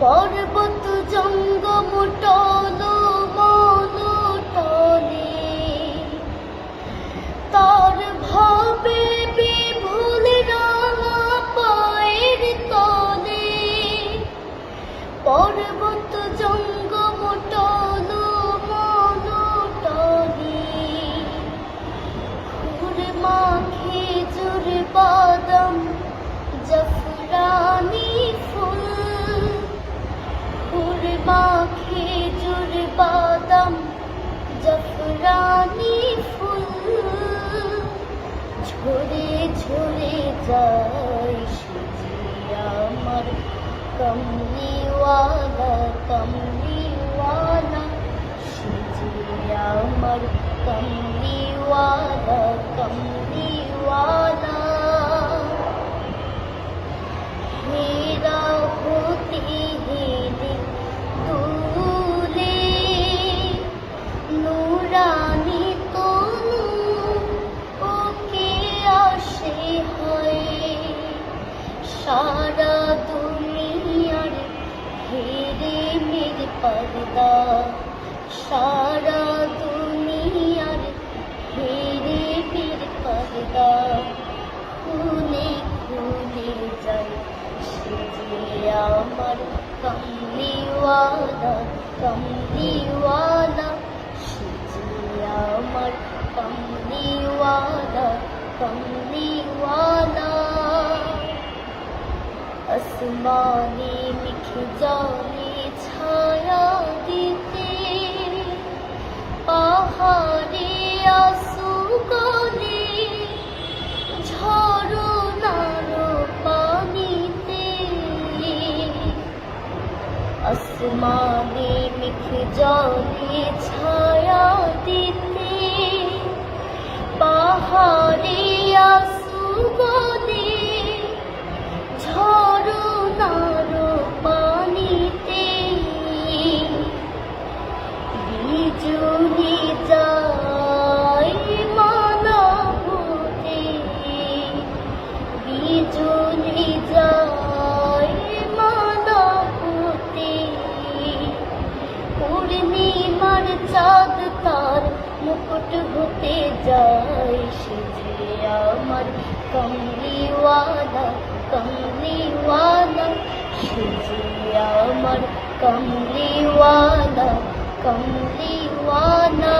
পর্বত জঙ্গম টল মল টলে তার ভাবে বিভুল রাঙা পায়ের তলে। পর্বত জঙ্গম টল মল টলে খুরমা খেজুর বাদাম জাফরানি ফুল। খুরমা খেজুর বাদাম জাফরানি ফুল ঝরে ঝরে যায় সুজি আমার কমলিওয়ালা কমলিওয়ালা সুজি আমার কমলিওয়ালা কমলিওয়ালা। হেরা হতে হেলে তুলে নুরানি তনু ওকে আসে হয়। সারা দুনিয়ার হেরে মেরে পর্দা, সারা দুনিয়ার হেরে মেরে পর্দা খুলে খুলে যায় সুজি আমার কমলিওয়ালা কমলিওয়ালা সুজি আমার কমলিওয়ালা কমলিওয়ালা। আসমানে মেঘে জলে ছায়া দিতে পাহাড়ে আসু গলে ঝরনার পানিতে। আসমানে মেঘে জলে ছায়া দিতে পাহাড়ে আসু গলে ঝরনার পানিতে। বিজুলি যায় মালা হতে, বিজুলি যায় মালা হতে। পূর্ণিমার চাঁদ তার মুকুট হতে যায় সুজি আমার কমলিওয়ালা কমলিওয়ালা সুজি আমার কমলিওয়ালা কমলিওয়ালা।